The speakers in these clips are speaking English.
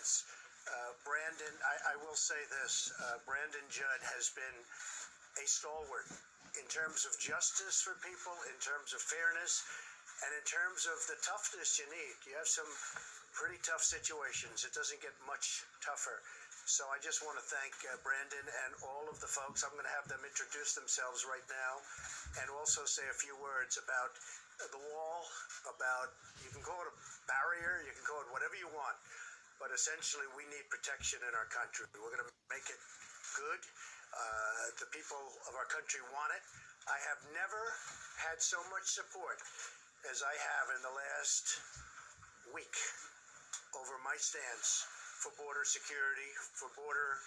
comments. Brandon, I will say this, Brandon Judd has been a stalwart in terms of justice for people, in terms of fairness, and in terms of the toughness you need. You have some pretty tough situations. It doesn't get much tougher. So I just want to thank Brandon and all of the folks. I'm going to have them introduce themselves right now and also say a few words about the wall, about, you can call it a barrier, you can call it whatever you want, but essentially we need protection in our country. We're going to make it good. The people of our country want it. I have never had so much support as I have in the last week over my stance for border security, for border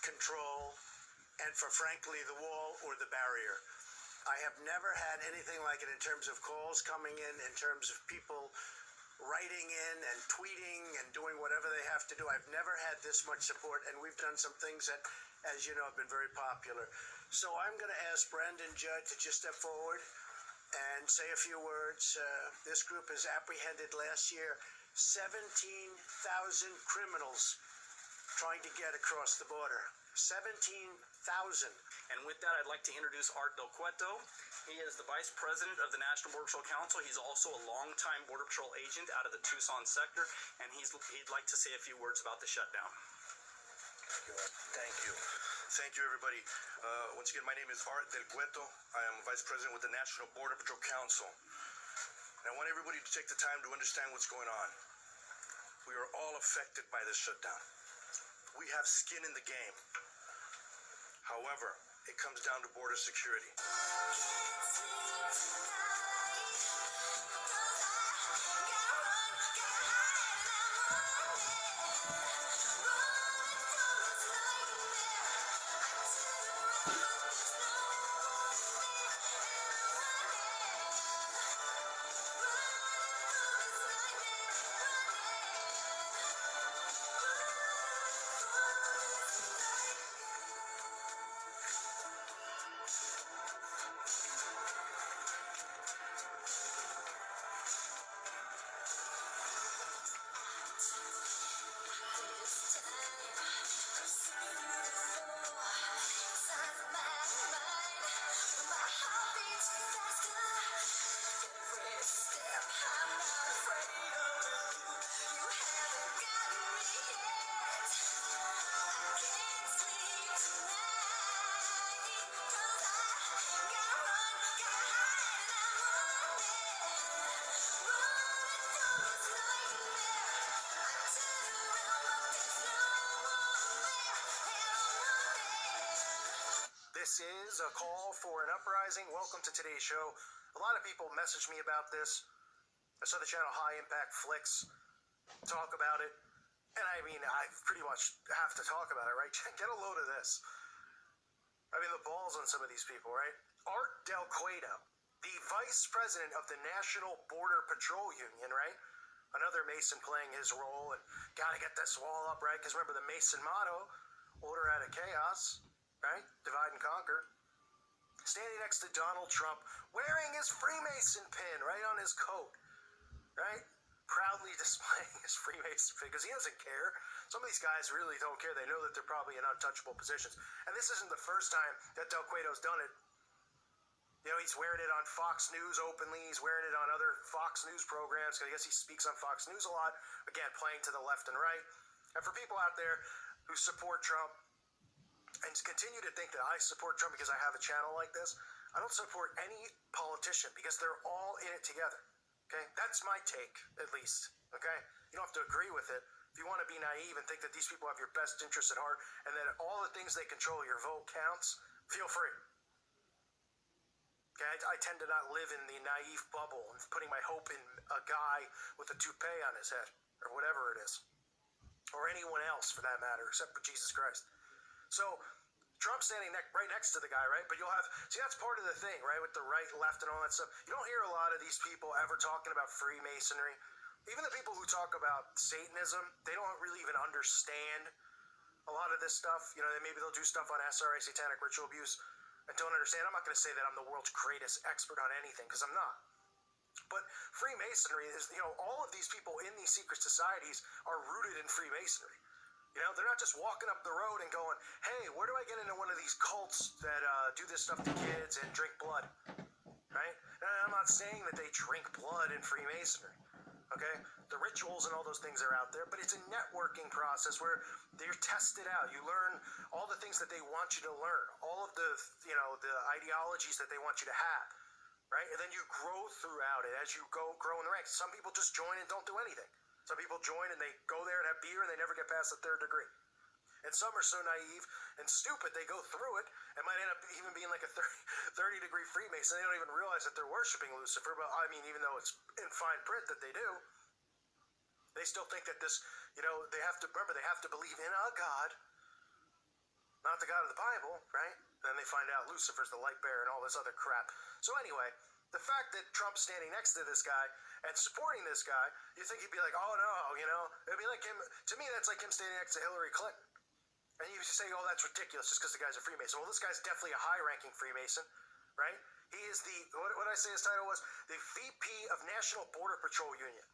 control, and for, frankly, the wall or the barrier. I have never had anything like it in terms of calls coming in terms of people writing in and tweeting and doing whatever they have to do. I've never had this much support, and we've done some things that, as you know, have been very popular. So I'm going to ask Brandon Judd to just step forward and say a few words. This group has apprehended last year 17,000 criminals trying to get across the border. 17,000. And with that, I'd like to introduce Art Del Cueto. He is the Vice President of the National Border Patrol Council. He's also a longtime Border Patrol agent out of the Tucson sector, and he'd like to say a few words about the shutdown. Thank you. Thank you, everybody. Once again, my name is Art Del Cueto. I am Vice President with the National Border Patrol Council. And I want everybody to take the time to understand what's going on. We are all affected by this shutdown. We have skin in the game. However, it comes down to border security. This is a call for an uprising. Welcome to today's show. A lot of people messaged me about this. I saw the channel High Impact Flicks talk about it. And I mean, I pretty much have to talk about it, right? Get a load of this. I mean, the balls on some of these people, right? Art Del Cueto, the Vice President of the National Border Patrol Union, right? Another Mason playing his role and gotta get this wall up, right? Because remember the Mason motto, order out of chaos. Right? Divide and conquer. Standing next to Donald Trump, wearing his Freemason pin right on his coat. Right? Proudly displaying his Freemason pin because he doesn't care. Some of these guys really don't care. They know that they're probably in untouchable positions. And this isn't the first time that Del Cueto's done it. You know, he's wearing it on Fox News openly. He's wearing it on other Fox News programs. I guess he speaks on Fox News a lot. Again, playing to the left and right. And for people out there who support Trump, and continue to think that I support Trump because I have a channel like this, I don't support any politician because they're all in it together, okay? That's my take, at least, okay? You don't have to agree with it. If you want to be naive and think that these people have your best interests at heart and that all the things they control, your vote counts, feel free. Okay, I tend to not live in the naive bubble and putting my hope in a guy with a toupee on his head or whatever it is, or anyone else for that matter, except for Jesus Christ. So Trump's standing right next to the guy, right? But you'll have, see, that's part of the thing, right? With the right, left, and all that stuff. You don't hear a lot of these people ever talking about Freemasonry. Even the people who talk about Satanism, they don't really even understand a lot of this stuff. You know, maybe they'll do stuff on SRA, satanic ritual abuse, and don't understand. I'm not going to say that I'm the world's greatest expert on anything, because I'm not. But Freemasonry is, all of these people in these secret societies are rooted in Freemasonry. They're not just walking up the road and going, hey, where do I get into one of these cults that do this stuff to kids and drink blood? Right? And I'm not saying that they drink blood in Freemasonry. Okay? The rituals and all those things are out there, but it's a networking process where they're tested out. You learn all the things that they want you to learn, all of the, the ideologies that they want you to have. Right? And then you grow throughout it as you grow in the ranks. Some people just join and don't do anything. Some people join and they go there and have beer and they never get past the 3rd degree. And some are so naive and stupid, they go through it and might end up even being like a 30-degree Freemason. They don't even realize that they're worshiping Lucifer. But I mean, even though it's in fine print that they do, they still think that this, they have to, remember, they have to believe in a God, not the God of the Bible, right? Then they find out Lucifer's the light bearer and all this other crap. So anyway, the fact that Trump's standing next to this guy and supporting this guy, you think he'd be like, oh no, it'd be like him. To me, that's like him standing next to Hillary Clinton. And you say, oh, that's ridiculous just because the guy's a Freemason. Well, this guy's definitely a high-ranking Freemason, right? He is the, what did I say his title was? The VP of National Border Patrol Union.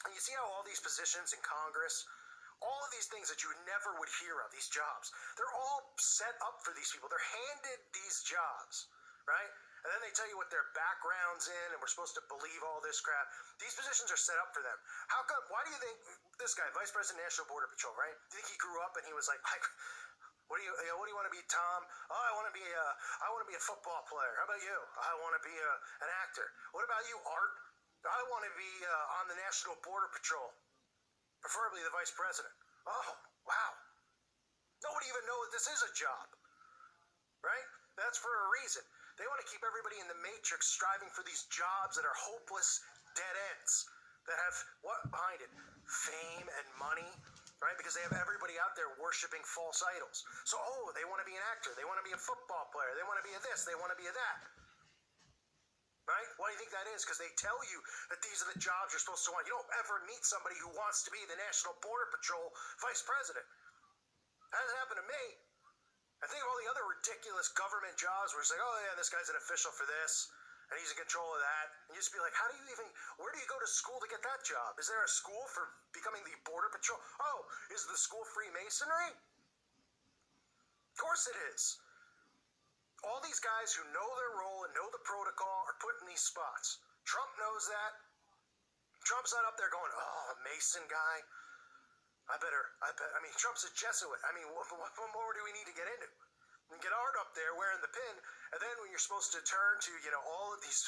And you see how all these positions in Congress, all of these things that you never would hear of, these jobs, they're all set up for these people. They're handed these jobs, right? And then they tell you what their background's in, and we're supposed to believe all this crap. These positions are set up for them. How come? Why do you think this guy, Vice President of National Border Patrol, right? Do you think he grew up and he was like, what do you want to be, Tom? Oh, I want to be a football player. How about you? I want to be an actor. What about you, Art? I want to be on the National Border Patrol, preferably the Vice President. Oh, wow. Nobody even knows this is a job, right? That's for a reason. They want to keep everybody in the matrix striving for these jobs that are hopeless dead ends, that have what behind it? Fame and money, right? Because they have everybody out there worshiping false idols. So, they want to be an actor. They want to be a football player. They want to be a this. They want to be a that. Right? Why do you think that is? Because they tell you that these are the jobs you're supposed to want. You don't ever meet somebody who wants to be the National Border Patrol Vice President. That hasn't happened to me. I think of all the other ridiculous government jobs where it's like, oh yeah, this guy's an official for this, and he's in control of that. And you just be like, where do you go to school to get that job? Is there a school for becoming the Border Patrol? Oh, is the school Freemasonry? Of course it is. All these guys who know their role and know the protocol are put in these spots. Trump knows that. Trump's not up there going, oh, a Mason guy. I mean, Trump's a Jesuit. I mean, what more do we need to get into? And get Art up there wearing the pin, and then when you're supposed to turn to, all of these,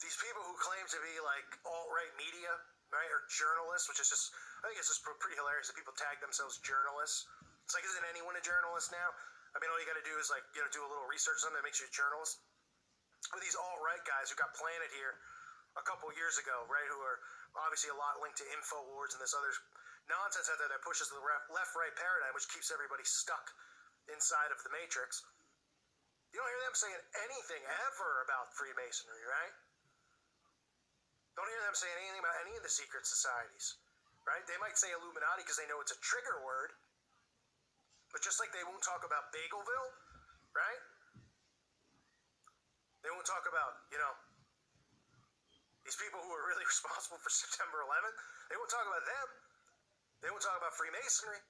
these people who claim to be like alt-right media, right, or journalists, which is just, I think it's just pretty hilarious that people tag themselves journalists. It's like, isn't anyone a journalist now? I mean, all you got to do is like, do a little research on something that makes you a journalist. But these alt-right guys who got planted here a couple years ago, right, who are obviously a lot linked to InfoWars and this other nonsense out there that pushes the left-right paradigm, which keeps everybody stuck inside of the matrix. You don't hear them saying anything ever about Freemasonry, right? Don't hear them saying anything about any of the secret societies, right? They might say Illuminati because they know it's a trigger word, but just like they won't talk about Bagelville, right? They won't talk about, these people who are really responsible for September 11th. They won't talk about them. They won't talk about Freemasonry.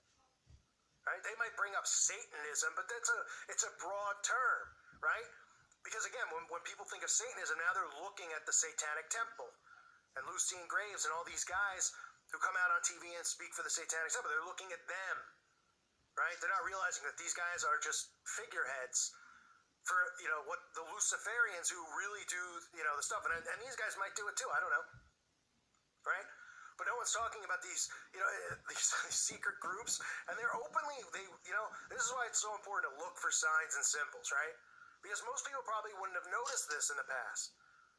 Right? They might bring up Satanism, but it's a broad term, right? Because again, when people think of Satanism, now they're looking at the Satanic Temple and Lucien Graves and all these guys who come out on TV and speak for the Satanic Temple. They're looking at them, right? They're not realizing that these guys are just figureheads for, what the Luciferians who really do, the stuff. And these guys might do it too. I don't know, right? But no one's talking about these, these secret groups, and they're openly, this is why it's so important to look for signs and symbols, right? Because most people probably wouldn't have noticed this in the past.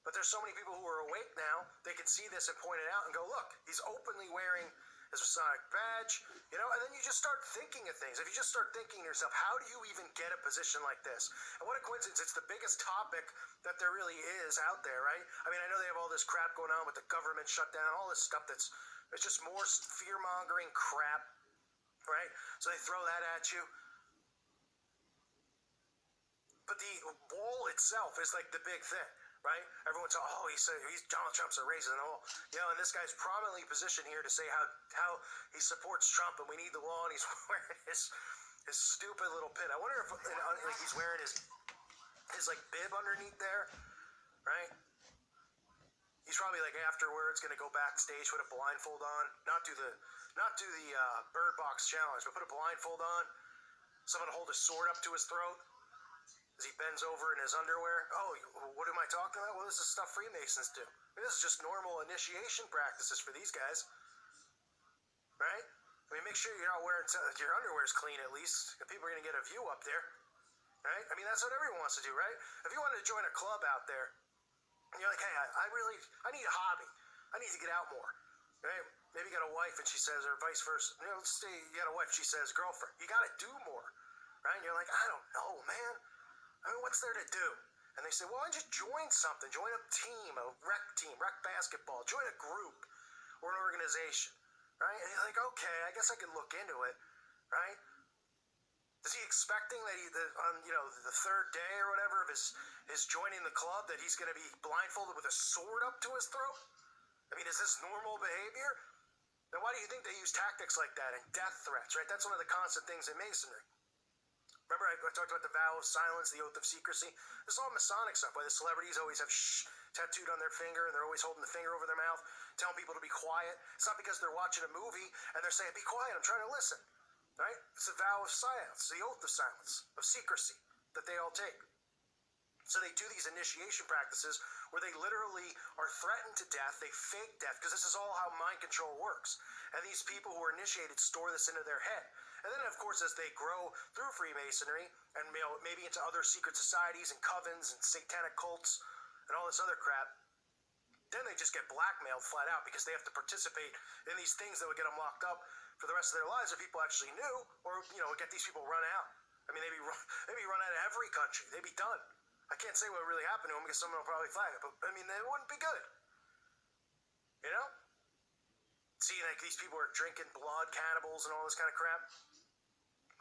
But there's so many people who are awake now, they can see this and point it out and go, look, he's openly wearing his Masonic badge, and then you just start thinking of things. If you just start thinking to yourself, how do you even get a position like this? And what a coincidence, it's the biggest topic that there really is out there, right? I mean, I know they have all this crap going on with the government shutdown, all this stuff it's just more fear-mongering crap, right? So they throw that at you. But the wall itself is like the big thing, right? Everyone's, oh, he's Donald Trump's a racist and all. And this guy's prominently positioned here to say how he supports Trump and we need the law, and he's wearing his stupid little pin. I wonder if like he's wearing his like bib underneath there, right? He's probably like afterwards gonna go backstage, put a blindfold on, not do the Bird Box challenge, but put a blindfold on. Someone hold a sword up to his throat as he bends over in his underwear. Oh, what am I talking about? Well, this is stuff Freemasons do. I mean, this is just normal initiation practices for these guys, right? I mean, make sure you're not wearing your underwear's clean at least. If people are gonna get a view up there, right? I mean, that's what everyone wants to do, right? If you wanted to join a club out there, and you're like, hey, I need a hobby. I need to get out more, right? Maybe you got a wife and she says, or vice versa. Let's say you got a wife, she says, girlfriend, you got to do more, right? And you're like, I don't know, man. I mean, what's there to do? And they say, well, why don't you join something? Join a team, rec basketball, join a group or an organization, right? And you're like, okay, I guess I could look into it, right? Is he expecting that on the third day or whatever of his joining the club that he's going to be blindfolded with a sword up to his throat? I mean, is this normal behavior? Then why do you think they use tactics like that and death threats, right? That's one of the constant things in Masonry. Remember I talked about the vow of silence, the oath of secrecy? This is all Masonic stuff. Why the celebrities always have shh tattooed on their finger and they're always holding the finger over their mouth, telling people to be quiet. It's not because they're watching a movie and they're saying, be quiet, I'm trying to listen. Right? It's a vow of silence, the oath of silence, of secrecy that they all take. So they do these initiation practices where they literally are threatened to death. They fake death because this is all how mind control works. And these people who are initiated store this into their head. And then, of course, as they grow through Freemasonry and maybe into other secret societies and covens and satanic cults and all this other crap, then they just get blackmailed flat out because they have to participate in these things that would get them locked up for the rest of their lives if people actually knew, or get these people run out. I mean, they'd be run out of every country. They'd be done. I can't say what really happened to them because someone will probably flag it, but I mean, it wouldn't be good. See, like these people are drinking blood, cannibals, and all this kind of crap,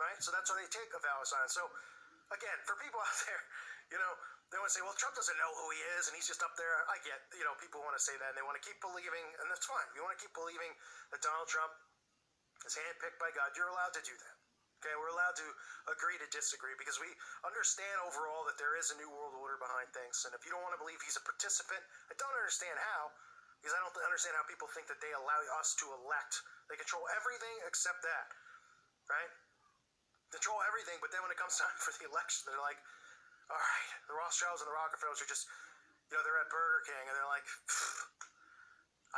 right? So that's why they take a vow of silence. So again, for people out there, they want to say, well, Trump doesn't know who he is, and he's just up there. I get, people want to say that, and they want to keep believing, and that's fine. You want to keep believing that Donald Trump is handpicked by God. You're allowed to do that. Okay, we're allowed to agree to disagree because we understand overall that there is a new world order behind things. And if you don't want to believe he's a participant, I don't understand how, because I don't understand how people think that they allow us to elect. They control everything except that, right? Control everything, but then when it comes time for the election, they're like, all right, the Rothschilds and the Rockefellers are just, they're at Burger King, and they're like,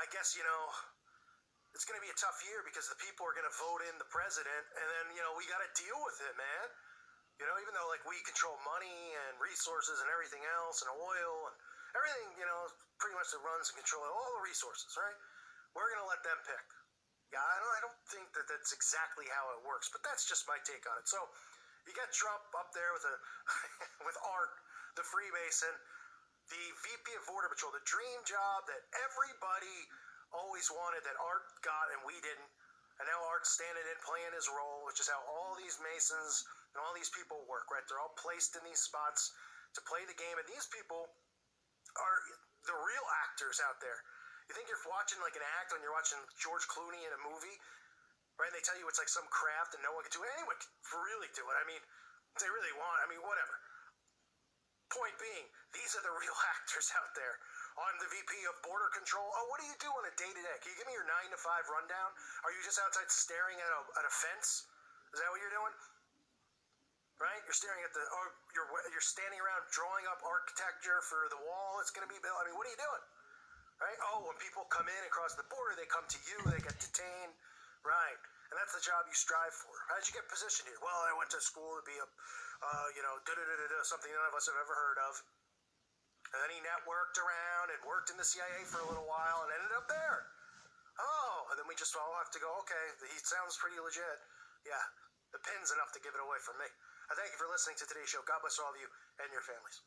I guess, it's going to be a tough year because the people are going to vote in the president, and then, we got to deal with it, man. Even though, like, we control money and resources and everything else and oil and everything, pretty much that runs and control all the resources, right? We're going to let them pick. Yeah, I don't think that that's exactly how it works, but that's just my take on it. So you get Trump up there with with Art, the Freemason, the VP of Border Patrol, the dream job that everybody always wanted that Art got and we didn't. And now Art's standing in playing his role, which is how all these Masons and all these people work, right? They're all placed in these spots to play the game, and these people are the real actors out there. You think you're watching like an act when you're watching George Clooney in a movie, right? And they tell you it's like some craft and no one can do it. Anyone can really do it. I mean, if they really want, whatever. Point being, these are the real actors out there. I'm the VP of Border Control. Oh, what do you do on a day-to-day? Can you give me your 9 to 5 rundown? Are you just outside staring at a fence? Is that what you're doing? Right? You're staring at you're standing around drawing up architecture for the wall that's going to be built. I mean, what are you doing? Right? Oh, when people come in across the border, they come to you, they get detained. Right. And that's the job you strive for. How did you get positioned here? Well, I went to school to be something none of us have ever heard of. And then he networked around and worked in the CIA for a little while and ended up there. Oh, and then we just all have to go, okay, he sounds pretty legit. Yeah, the pin's enough to give it away from me. I thank you for listening to today's show. God bless all of you and your families.